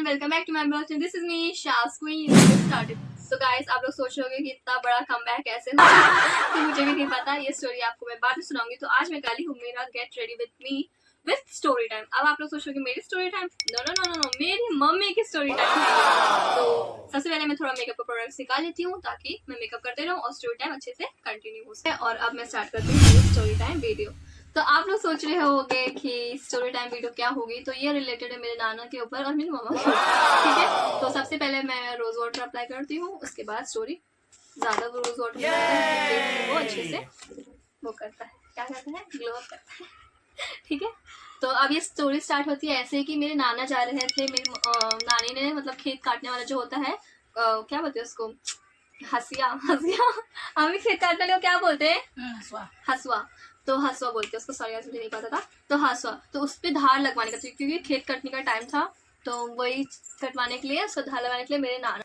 Welcome back to my blog. This is me शास queen started. तो guys आप लोग सोच रहे होंगे कि इतना बड़ा कमबैक कैसे हुआ तो मुझे भी नहीं पता। ये स्टोरी आपको मैं बाद में सुनाऊंगी। तो आज मैं काली हूँ मेरा get ready with me with story time. अब आप लोग सोच रहे हो कि मेरी story time, no no no no no, मेरी मम्मी की स्टोरी टाइम है। तो सबसे पहले मैं थोड़ा मेकअप का प्रोडक्ट निकाल लेती हूँ ताकि मैं मेकअप करते रहूँ और स्टोरी टाइम अच्छे से कंटिन्यू हो सके। और अब मैं स्टार्ट करती हूँ स्टोरी टाइम वीडियो। तो आप लोग सोच रहे होंगे कि स्टोरी टाइम वीडियो क्या होगी, तो ये रिलेटेड है मेरे नाना के ऊपर और मेरी मम्मा के ऊपर, ठीक है। तो सबसे पहले मैं रोज वाटर अप्लाई करती हूँ, उसके बाद स्टोरी। ज्यादा रोज वाटर वो अच्छे से वो करता है, क्या कहते हैं, ग्लो अप करता है, ठीक है। तो अब ये स्टोरी स्टार्ट होती है ऐसे कि मेरे नाना जा रहे थे, मेरी नानी ने मतलब खेत काटने वाला जो होता है, क्या बोलते हैं उसको, हसिया हसिया हम खेत काटने वाले को क्या बोलते हैं, हसुआ। तो हसुआ बोलते हैं उसको, सॉरी मुझे नहीं पता था। तो हसुआ, तो उस पर धार लगवाने का, क्योंकि खेत कटने का टाइम था तो वही कटवाने के लिए, उसको धार लगाने के लिए मेरे नाना।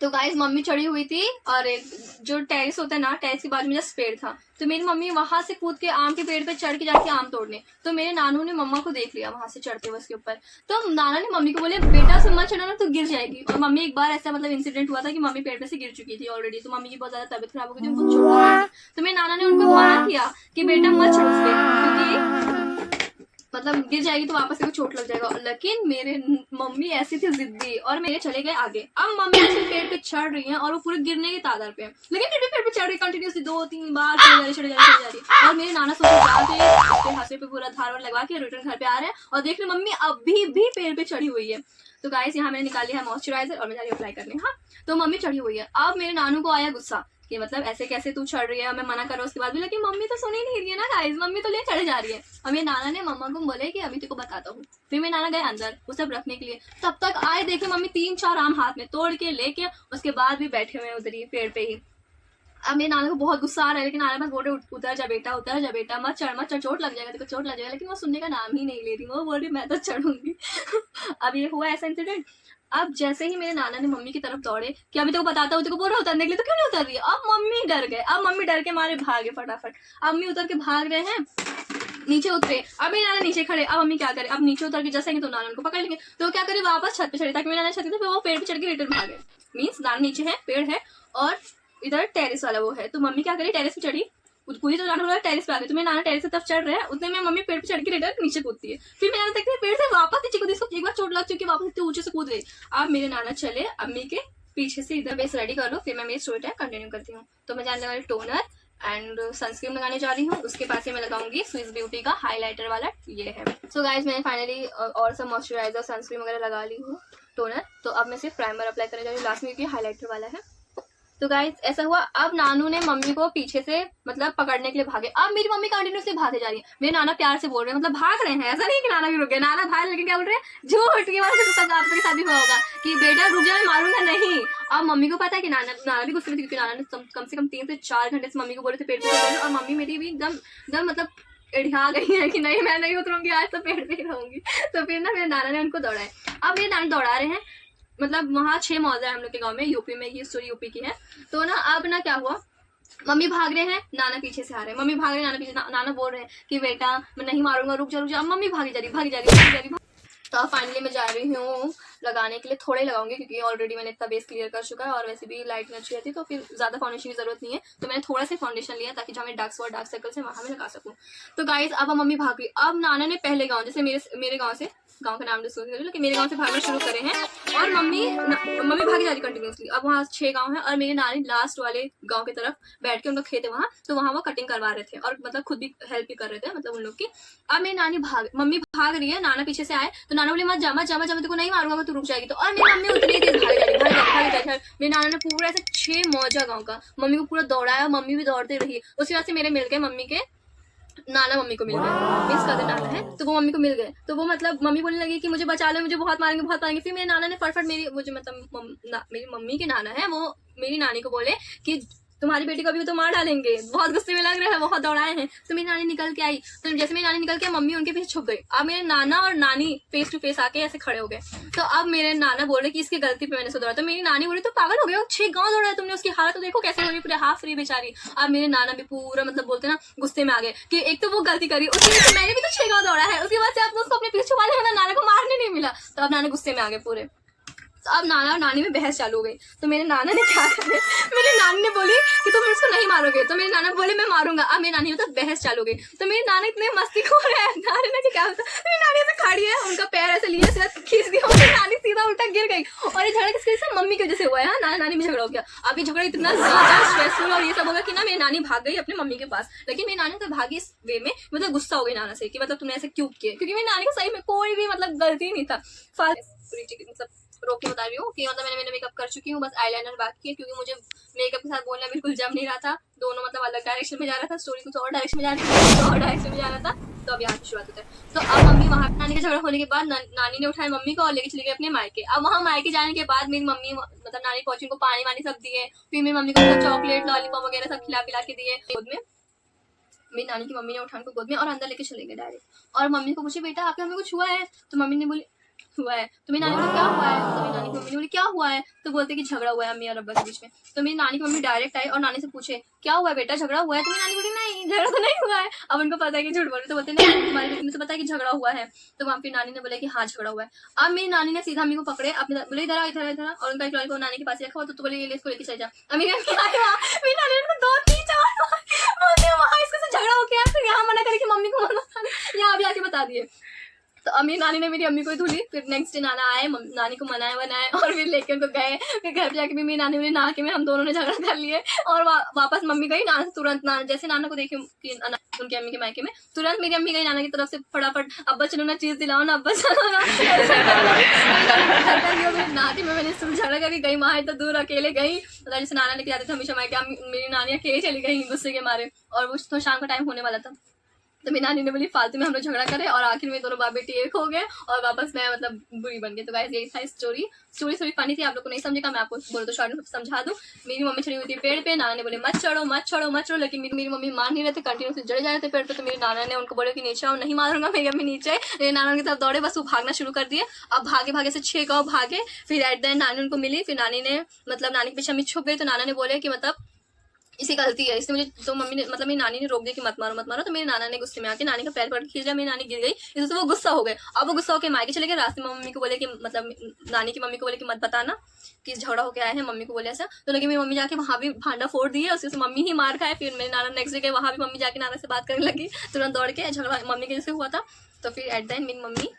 तो गाइस मम्मी चढ़ी हुई थी और एक जो टेरेस होता है ना, टेरेस के बाजू में जस्ट पेड़ था, तो मेरी मम्मी वहां से कूद के आम के पेड़ पे चढ़ के जाके आम तोड़ने। तो मेरे नानू ने मम्मा को देख लिया वहां से चढ़ते हुए उसके ऊपर। तो नाना ने मम्मी को बोले बेटा सुन मत चढ़ना तो गिर जाएगी। और मम्मी एक बार ऐसा मतलब इंसिडेंट हुआ था कि मम्मी पेड़ पे से गिर चुकी थी ऑलरेडी, तो मम्मी की बहुत ज्यादा तबियत खराब हो गई थी, उनको चोट लगी थी। तो मेरे नाना ने उनको मना किया कि बेटा मत चढ़ उस पे, क्योंकि मतलब गिर जाएगी तो वापस से चोट लग जाएगा। लेकिन मेरे मम्मी ऐसी थी जिद्दी और मेरे चले गए आगे। अब मम्मी ऐसे पेड़ पे चढ़ रही हैं और वो पूरे गिरने की तादाद पे, लेकिन फिर भी पेड़ पे चढ़ रही कंटिन्यूसली 2-3 बार चढ़ जा रही। और मेरे नाना सोचे जाके हाथे पे पूरा धार लगा के रिटर्न घर पे आ रहे हैं और देख रहे मम्मी अभी भी पेड़ पे चढ़ी हुई है। तो गाइस यहाँ मैंने निकाल लिया है मॉइस्चराइजर और मैं जा रही हूँ अप्लाई करने। हाँ, तो मम्मी चढ़ी हुई है। अब मेरे नानू को आया गुस्सा कि मतलब ऐसे कैसे तू चढ़ रही है, मैं मना कर रहा हूँ उसके बाद भी, लेकिन मम्मी तो सुन ही नहीं रही है ना गाइस, मम्मी तो ले चढ़ जा रही है। और मेरे नाना ने मम्मा को बोले कि अभी तेको बताता हूँ। फिर मेरे नाना गए अंदर वो सब रखने के लिए, तब तक आए देखे मम्मी 3-4 आम हाथ में तोड़ के लेके उसके बाद भी बैठे हुए उधर ही पेड़ पे ही। अब मेरे नाना को बहुत गुस्सा आ रहा है, लेकिन नाना बस बोल रहे उतर जा बेटा, मत चढ़, चोट लग जाएगा तेको, चोट लग जाएगा। लेकिन वो सुनने का नाम ही नहीं ले रही, वो बोल रही मैं तो चढ़ूंगी। अब ये हुआ ऐसा इंसिडेंट। अब जैसे ही मेरे नाना ने मम्मी की तरफ दौड़े कि अभी तेको बताता हूँ, तेको बोल रहा उतरने के लिए, तो क्यों नहीं उतर रही है। अब मम्मी डर गए, अब मम्मी डर के मारे भागे फटाफट। अब मम्मी उतर के भाग रहे हैं, नीचे उतरे। अब मेरे नाना नीचे खड़े, अब मम्मी क्या करे, अब नीचे उतर के जैसे तो नाना उनको पकड़ लेंगे, तो क्या करे वापस छत पे चढ़े ताकि मेरे नाना छत पे वो पेड़ पे चढ़ के रिटर्न भागे। मीन्स नाना नीचे है, पेड़ है और इधर टेरेस वाला वो है। तो मम्मी क्या करी, टेरेस पे चढ़ी, पूरी तो नाना बोला टेरेस पे आ गई। तो मेरे नाना टेरेस की तरफ चढ़ रहे हैं, उतने में मम्मी पेड़ पे चढ़ के रिटर्न नीचे कूदती है। फिर मेरे नाना देखते हैं पेड़ से वापस नीचे कूदी, इसको एक बार चोट लग चुकी है, वापस इतने ऊंचे से कूद गई। अब मेरे नाना चले अम्मी के पीछे से, इधर बेस रेडी कर लो, फिर मैं मेरी स्टोरी टाइम कंटिन्यू करती हूँ। तो मैं जानने वाली टोनर एंड सनस्क्रीन लगाने जा रही हूँ, उसके पास मैं लगाऊंगी स्विस ब्यूटी का हाइलाइटर वाला, ये है। सो गाइज मैंने फाइनली और सब मॉइस्चराइजर सनस्क्रीन वगैरह लगा ली हूँ, टोनर। तो अब मैं सिर्फ प्राइमर अप्लाई करने जा रही हूँ लास्ट में, क्योंकि हाइलाइटर वाला है। तो गाइस ऐसा हुआ, अब नानू ने मम्मी को पीछे से मतलब पकड़ने के लिए भागे। अब मेरी मम्मी कंटिन्यूसली भागे जा रही है, मेरे नाना प्यार से बोल रहे हैं, मतलब भाग रहे हैं, ऐसा नहीं कि नाना भी रुक गए, नाना भाग, लेकिन क्या बोल रहे हैं, झूठ की बात सब आप के साथ भी हुआ होगा कि बेटा रुक जा मैं मारूंगा नहीं। अब मम्मी को पता है कि नाना भी गुस्से में थी, क्योंकि नाना ने कम से कम 3 से 4 घंटे से मम्मी को बोले थे पेड़ पे, और मम्मी मेरी भी एकदम मतलब एढ़िया गई है कि नहीं मैं नहीं उतरूंगी, आज तो पेड़ पे ही रहूंगी। तो फिर ना मेरे नाना ने उनको दौड़ाया। अब मेरे नाना दौड़ा रहे हैं, मतलब वहाँ 6 मौजा है हम लोग के गांव में, यूपी में, ये स्टोरी यूपी की है। तो ना अब ना क्या हुआ, मम्मी भाग रहे हैं, नाना पीछे से आ रहे हैं, मम्मी भाग रहे हैं, नाना पीछे, नाना बोल रहे हैं कि बेटा मैं नहीं मारूंगा, रुक जा। अब मम्मी भागी जा रही। तो फाइनली मैं जा रही हूँ लगाने के लिए, थोड़े ही लगाऊंगी क्योंकि ऑलरेडी मैंने इतना बेस क्लियर कर चुका है और वैसे भी लाइट में अच्छी रहती है, तो फिर ज्यादा फाउंडेशन की जरूरत नहीं है। तो मैंने थोड़ा सा फाउंडेशन लिया ताकि जहाँ मेरे डार्क सर्कल्स है वहां मैं लगा सकूँ। तो गाइस अब मम्मी भाग गई। अब नाना ने पहले गाँव, जैसे मेरे गाँव से, गाँव का नाम डिस्कस करें, लेकिन मेरे गाँव से भागना शुरू करे हैं और मम्मी भागी जा रही कंटिन्यूसली। अब वहाँ 6 गाँव है और मेरे नानी लास्ट वाले गाँव की तरफ बैठ के, उनका खेत है वहाँ, तो वहाँ वो कटिंग करवा रहे थे और मतलब खुद भी हेल्प भी कर रहे थे, मतलब उन लोग की। अब मेरी नानी मम्मी भाग रही है, नाना पीछे से आए, तो नाना बोले मत जा तेको नहीं मारूंगा मैं, तू रुक जाएगी। तो और मेरी मम्मी उतनी तेज भाग जाएगी। मेरे नाना ने पूरा ऐसे 6 मौजा गाँव का मम्मी को पूरा दौड़ाया, मम्मी भी दौड़ती रही। उसके बाद से मेरे मिल गए मम्मी के नाना, मम्मी को मिल गए, मिस कदर नाना है, तो वो मम्मी को मिल गए। तो वो मतलब मम्मी बोलने लगी कि मुझे बचा लो, मुझे बहुत मारेंगे। फिर मेरे नाना ने फटफट मेरी मेरी मम्मी के नाना है, वो मेरी नानी को बोले कि तुम्हारी बेटी को अभी तो मार डालेंगे, बहुत गुस्से में लग रहे हैं, बहुत दौड़ाए हैं। तो मेरी नानी निकल के आई, तो जैसे मेरी नानी निकल के मम्मी उनके पीछे छुप गई। अब मेरे नाना और नानी फेस टू फेस आके ऐसे खड़े हो गए। तो अब मेरे नाना बोल रहे कि इसकी गलती पे मैंने सुधरा। तो मेरी नानी बोली तो पागल हो गए, 6 गांव दौड़ा है तुमने, उसकी हालत तो देखो कैसे हो रही, पूरे हाफ फ्री बेचारी। अब मेरे नाना भी पूरा मतलब बोलते ना गुस्से में आ गए कि एक तो वो गलती करी, उसके बाद मैंने भी तो 6 गांव दौड़ा है, उसके बाद से आप उसको अपने पीछे छुपा ले, नाना को मारने नहीं मिला। तो अब नाना गुस्से में आ गए पूरे। तो अब नाना और नानी में बहस चालू हो गई। तो मेरे नाना ने क्या करे, मेरी नानी ने बोली कि तुम इसको नहीं मारोगे, तो मेरे नाना बोले मैं मारूंगा। अब मेरी नानी मतलब बहस चालू हो गई। तो मेरे नाना इतने मस्ती खो रहे हैं, नानी ने क्या होता, मेरी नानी ऐसे खड़ी है, उनका पैर ऐसे लिए सीधा खींच दिया, मेरी नानी सीधा उल्टा गिर गई। और ये झगड़ा किसके वजह से, मम्मी की वजह से हुआ है। हाँ, नाना नानी में झगड़ा हो गया। अब ये झगड़ा इतना ज्यादा स्ट्रेसफुल और ये सब होगा कि ना मेरी नानी भाग गई अपनी मम्मी के पास। लेकिन मेरी नानी तो भागी इस वे में, मतलब गुस्सा हो गई नाना से कि मतलब तुमने ऐसे क्यों किए, क्योंकि मेरी नानी को सही में कोई भी मतलब गलती नहीं था। मतलब रोक के बता रही हूँ कि मतलब मैंने मेकअप कर चुकी हूँ, बस आईलाइनर बाकी है, क्योंकि मुझे मेकअप के साथ बोलना बिल्कुल जम नहीं रहा था। दोनों मतलब अलग डायरेक्शन में जा रहा था, स्टोरी कुछ और डायरेक्शन में जा रही थी, कुछ और डायरेक्शन में जा रहा था। तो अब यहाँ की शुरुआत होता है। तो अब मम्मी वहाँ नानी का झगड़ा होने के बाद नानी ने उठाया मम्मी को और लेके चली गई अपने मायके। अब वहाँ मायके जाने के बाद मेरी मम्मी मतलब नानी पहुंची, उनको पानी वानी सब दिए, फिर मेरी मम्मी को चॉकलेट लॉलीपॉप वगैरह सब खिला पिला के दिए गोद में। मेरी नानी की मम्मी ने उठा उनको गोद में और अंदर लेके चले गए डायरेक्ट। और मम्मी को पूछे बेटा आपके हमें कुछ हुआ है, तो मम्मी ने बोली हुआ है। तो मेरी नानी बोली क्या हुआ है, तो मेरी नानी की मम्मी ने बोली क्या हुआ है, तो बोलते कि झगड़ा हुआ है अम्मी और अब्बा के बीच में। तो मेरी नानी की मम्मी डायरेक्ट आई और नानी से पूछे क्या हुआ है बेटा, झगड़ा हुआ है। तो मेरी नानी बोली नहीं झगड़ा तो नहीं हुआ है। अब उनको पता है कि झूठ बोल रहे, तो बोलते नहीं तुम्हारी बेटी मुझे पता है कि झगड़ा हुआ है। तो वहाँ पे नानी ने बोला कि हाँ झगड़ा हुआ है। अब मेरी नानी ने सीधा अम्मी को पकड़े, अपने बोले इधर इधर इधर, और उनका एक को नानी के पास रखा हुआ, तो बोले ये इसको लेके चल जा। अम्मी मेरी नानी ने 2-3 वहाँ इसको झगड़ा हो गया, फिर यहाँ मना करे कि मम्मी को मत बता, यहाँ भी आके बता दिए। तो अम्मी नानी ने मेरी अम्मी को ही धुली। फिर नेक्स्ट डे नाना आए, नानी को मनाए बनाए और फिर लेके उनको गए। फिर घर पे जाके भी मेरी नानी बोली नहा के में हम दोनों ने झगड़ा कर लिए। और वापस मम्मी गई नाना से तुरंत, नाना जैसे नाना को देखी कि उनके अम्मी के मायके में, तुरंत मेरी अम्मी गई नाना की तरफ से फटाफट, अब्बा चलो ना चीज दिलाओ ना, अब्बा चलो ना। नाती में मैंने झगड़ा करी, गई वहां तो दूर अकेले गई, मतलब जैसे नाना लेके जाते थे हमेशा मायके, मेरी नानी अकेले चली गई गुस्से के मारे। और वो तो शाम का टाइम होने वाला था, तो मेरी नानी ने बोली फालतू में हम लोग झगड़ा करे, और आखिर में दोनों बाप बेटी एक हो गए और वापस मैं मतलब बुरी बन गई। तो गाइस यही था स्टोरी थोड़ी फनी थी, आप लोग को नहीं समझेगा, मैं आपको बोलो तो शॉर्ट में समझा दूं। मेरी मम्मी चढ़ी हुई थी पेड़ पे, नाना ने बोले मत चढ़ो मत चढ़ो मत चढ़ो, लेकिन मेरी मम्मी मान नहीं रहे थे, कंटिन्यूसली चढ़े जा रहे थे पेड़ पे। तो मेरी नाना ने उनको बोले कि नीचे आओ, नहीं मारूंगा। मेरी अम्मी नीचे, मेरे नाना की तरफ दौड़े, बस वो भागना शुरू कर दिए। अब भागे भागे से 6 गाँव भागे, फिर एट द एंड नानी उनको मिली। फिर नानी ने मतलब नानी के पीछे अम्मी छुप गई। तो नाना ने बोले कि मतलब इसी गलती है, इसने मुझे, तो मम्मी ने मतलब मेरी नानी ने रोक दिया कि मत मारो मत मारो। तो मेरे नाना ने गुस्से में आके नानी का पैर पकड़ खींच लिया, मेरी नानी गिर गई, इससे वो गुस्सा हो गए। अब वो गुस्सा होकर मायके चले गए। रास्ते में मम्मी को बोले कि मतलब नानी की मम्मी को बोले कि मत बताना कि झगड़ा होकर आए हैं, मम्मी को बोले ऐसा। तो लेकिन मेरी मम्मी जाके वहाँ भी भांडा फोड़ दिए, उससे मम्मी ही मार खाए। फिर मेरे नाना नेक्स्ट डे गए, वहाँ भी मम्मी जाके नाना से बात करने लगी तुरंत दौड़ के, झगड़ा मम्मी के जैसे हुआ था। तो फिर एट द एंड मेरी मम्मी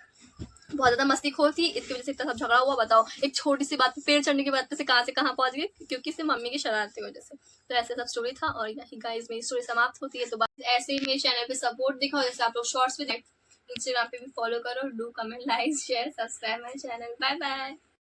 बहुत ज्यादा मस्ती खोर थी, इसकी वजह से इतना सब झगड़ा हुआ। बताओ एक छोटी सी बात पे पेड़ चढ़ने की बात से कहाँ पहुंच गई, क्योंकि सिर्फ मम्मी की शरारत की वजह से। तो ऐसे सब स्टोरी था और यही गाइस मेरी स्टोरी समाप्त होती है। तो बस ऐसे ही मेरे चैनल पे सपोर्ट दिखाओ, जैसे आप लोग शॉर्ट्स पे इंस्टाग्राम पे भी फॉलो करो, do comment like share subscribe my channel. Bye bye.